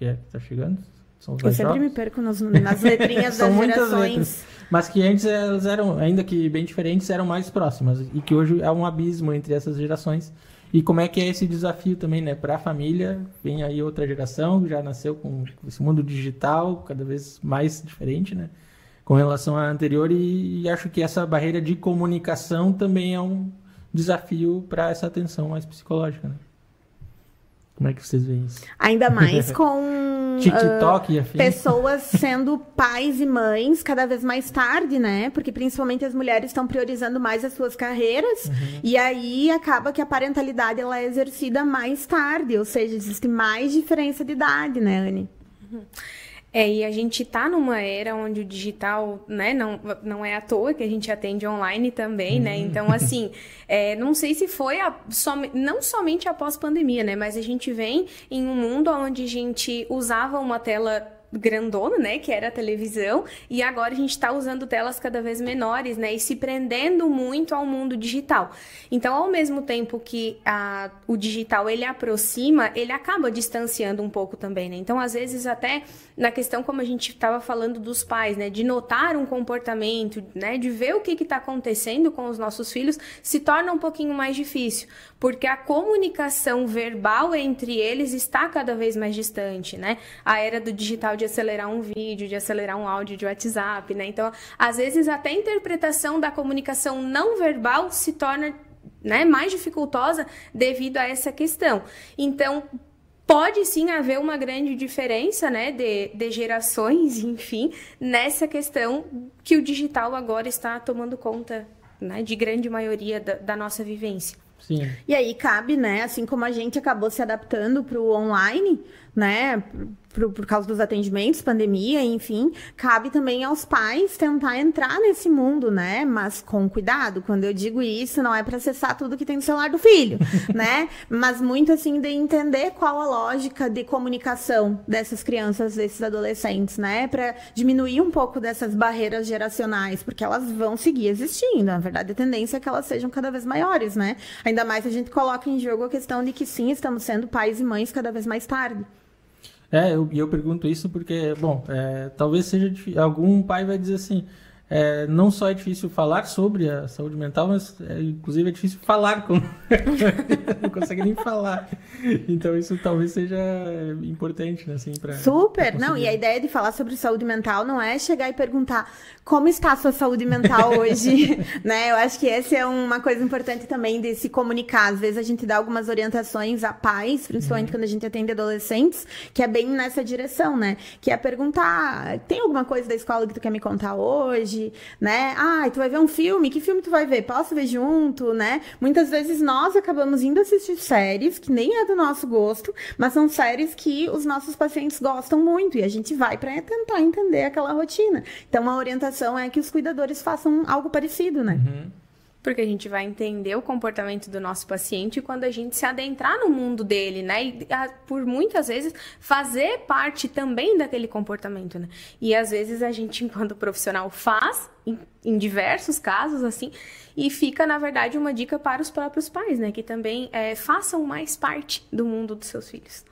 que é que tá chegando. São os Eu mais sempre jovens. me perco nas letrinhas São das muitas gerações. letras. Mas que antes elas eram, ainda que bem diferentes, eram mais próximas. E que hoje há um abismo entre essas gerações. E como é que é esse desafio também, né? Para a família, vem aí outra geração que já nasceu com esse mundo digital cada vez mais diferente, né? Com relação à anterior. E acho que essa barreira de comunicação também é um desafio para essa atenção mais psicológica, né? Como é que vocês veem isso? Ainda mais com TikTok e afim. pessoas sendo pais e mães cada vez mais tarde, né? Porque principalmente as mulheres estão priorizando mais as suas carreiras. E aí acaba que a parentalidade ela é exercida mais tarde. Ou seja, existe mais diferença de idade, né, Anne? E a gente tá numa era onde o digital, né, não é à toa que a gente atende online também, né? Então, assim, não sei se foi não somente após pandemia, né? Mas a gente vem em um mundo onde a gente usava uma tela grandona, né, que era a televisão, e agora a gente está usando telas cada vez menores, né, e se prendendo muito ao mundo digital. Então, ao mesmo tempo que o digital, ele aproxima, ele acaba distanciando um pouco também, né, então, às vezes, até na questão, como a gente estava falando dos pais, né, de notar um comportamento, né, de ver o que está acontecendo com os nossos filhos, se torna um pouquinho mais difícil, porque a comunicação verbal entre eles está cada vez mais distante, né, a era do digital de acelerar um vídeo, de acelerar um áudio de WhatsApp, né? Então, às vezes, até a interpretação da comunicação não verbal se torna, né, mais dificultosa devido a essa questão. Então, pode sim haver uma grande diferença, né, de gerações, enfim, nessa questão que o digital agora está tomando conta, né, de grande maioria da nossa vivência. Sim. E aí cabe, né, assim como a gente acabou se adaptando para o online, né, por causa dos atendimentos, pandemia, enfim, cabe também aos pais tentar entrar nesse mundo, né, mas com cuidado. Quando eu digo isso, não é para acessar tudo que tem no celular do filho, né, mas muito assim de entender qual a lógica de comunicação dessas crianças, desses adolescentes, né, para diminuir um pouco dessas barreiras geracionais, porque elas vão seguir existindo. Na verdade, a tendência é que elas sejam cada vez maiores, né, ainda mais a gente coloca em jogo a questão de que sim, estamos sendo pais e mães cada vez mais tarde. Eu pergunto isso porque, bom, talvez seja difícil. Algum pai vai dizer assim, não só é difícil falar sobre a saúde mental, mas inclusive é difícil falar com... não consegue nem falar. Então isso talvez seja importante, né, assim, pra... Super! pra não, e a ideia de falar sobre saúde mental não é chegar e perguntar como está a sua saúde mental hoje, né? Eu acho que essa é uma coisa importante também de se comunicar. Às vezes a gente dá algumas orientações a pais, principalmente quando a gente atende adolescentes, que é bem nessa direção, né? Que é perguntar, tem alguma coisa da escola que tu quer me contar hoje, né? Tu vai ver um filme? Que filme tu vai ver? Posso ver junto, né? Muitas vezes nós acabamos indo assistir séries que nem é do nosso gosto, mas são séries que os nossos pacientes gostam muito e a gente vai para tentar entender aquela rotina. Então, a orientação é que os cuidadores façam algo parecido, né? Porque a gente vai entender o comportamento do nosso paciente quando a gente se adentrar no mundo dele, né? E por muitas vezes fazer parte também daquele comportamento, né? E às vezes a gente, enquanto profissional, faz, em diversos casos, assim, e fica, na verdade, uma dica para os próprios pais, né? Que também façam mais parte do mundo dos seus filhos.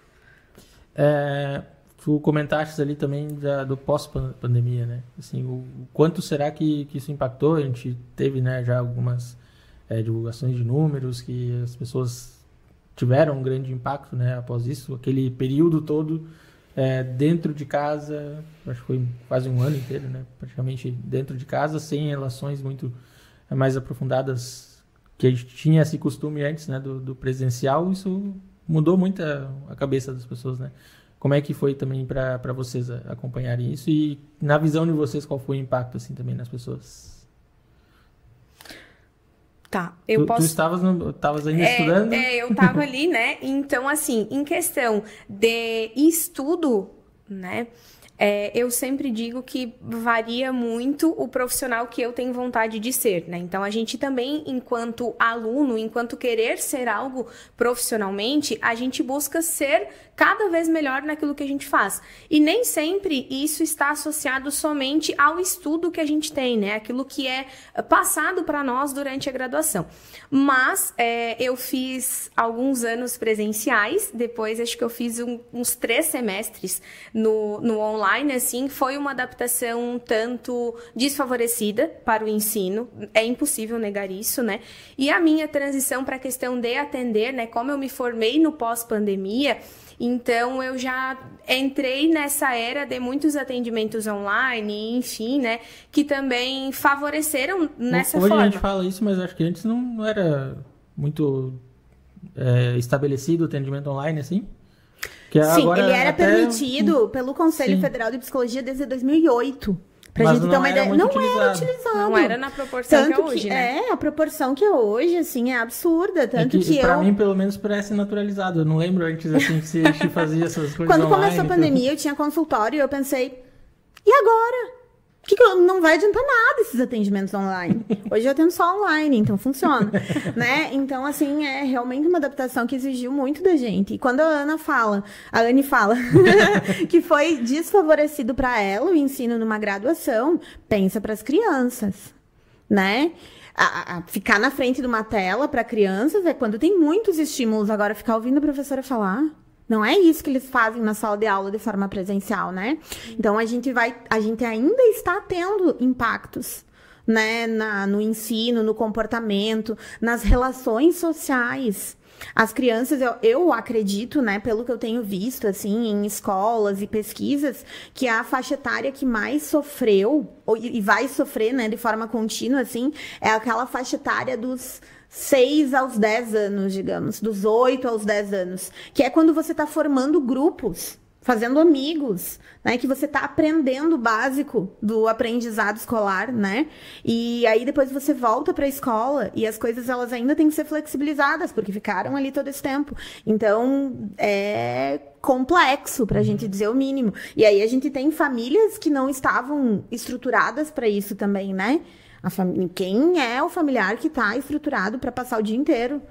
Tu comentaste ali também do pós-pandemia, né? Assim, o quanto será que isso impactou? A gente teve, né, já algumas divulgações de números que as pessoas tiveram um grande impacto, né, após isso. Aquele período todo dentro de casa, acho que foi quase um ano inteiro, né, praticamente dentro de casa, sem relações muito mais aprofundadas que a gente tinha esse costume antes, né, do presencial. Isso mudou muito a cabeça das pessoas, né? Como é que foi também para vocês acompanharem isso? E na visão de vocês, qual foi o impacto assim também nas pessoas? Tá, Tu estavas ainda estudando? Eu estava ali, né? Então, assim, em questão de estudo, né? Eu sempre digo que varia muito o profissional que eu tenho vontade de ser, né? Então, a gente também, enquanto aluno, enquanto querer ser algo profissionalmente, a gente busca ser cada vez melhor naquilo que a gente faz. E nem sempre isso está associado somente ao estudo que a gente tem, né? Aquilo que é passado para nós durante a graduação. Mas eu fiz alguns anos presenciais, depois acho que eu fiz uns 3 semestres no online, assim, foi uma adaptação um tanto desfavorecida para o ensino, é impossível negar isso, né? E a minha transição para a questão de atender, né? Como eu me formei no pós-pandemia, então, eu já entrei nessa era de muitos atendimentos online, enfim, né? Que também favoreceram nessa forma. Hoje a gente fala isso, mas acho que antes não era muito estabelecido o atendimento online, assim? Que Sim, agora ele era até... pelo Conselho Conselho Sim. Federal de Psicologia desde 2008. Pra Mas gente ter não uma era ideia. muito Não era utilizado. utilizado. Não era na proporção Tanto que é hoje, né? a proporção que é hoje, assim, é absurda. Tanto que pra eu... mim, pelo menos, parece naturalizado. Eu não lembro antes, assim, se a gente fazia essas coisas Quando online. começou a pandemia, eu tinha consultório e eu pensei, e agora? Não vai adiantar nada esses atendimentos online. Hoje eu atendo só online, então funciona, né? Então, assim, é realmente uma adaptação que exigiu muito da gente. E quando a Anne fala que foi desfavorecido para ela o ensino numa graduação, pensa para as crianças, né? Ficar na frente de uma tela para crianças é quando tem muitos estímulos. Agora, ficar ouvindo a professora falar... Não é isso que eles fazem na sala de aula de forma presencial, né? Então, a gente ainda está tendo impactos, né? No ensino, no comportamento, nas relações sociais. As crianças, eu acredito, né? Pelo que eu tenho visto, assim, em escolas e pesquisas, que a faixa etária que mais sofreu, e vai sofrer, né? De forma contínua, assim, é aquela faixa etária dos 6 aos 10 anos, digamos, dos 8 aos 10 anos, que é quando você está formando grupos, fazendo amigos, né, que você está aprendendo o básico do aprendizado escolar, né, e aí depois você volta para a escola e as coisas elas ainda têm que ser flexibilizadas, porque ficaram ali todo esse tempo, então é complexo, para a gente dizer o mínimo, e aí a gente tem famílias que não estavam estruturadas para isso também, né. Quem é o familiar que está estruturado para passar o dia inteiro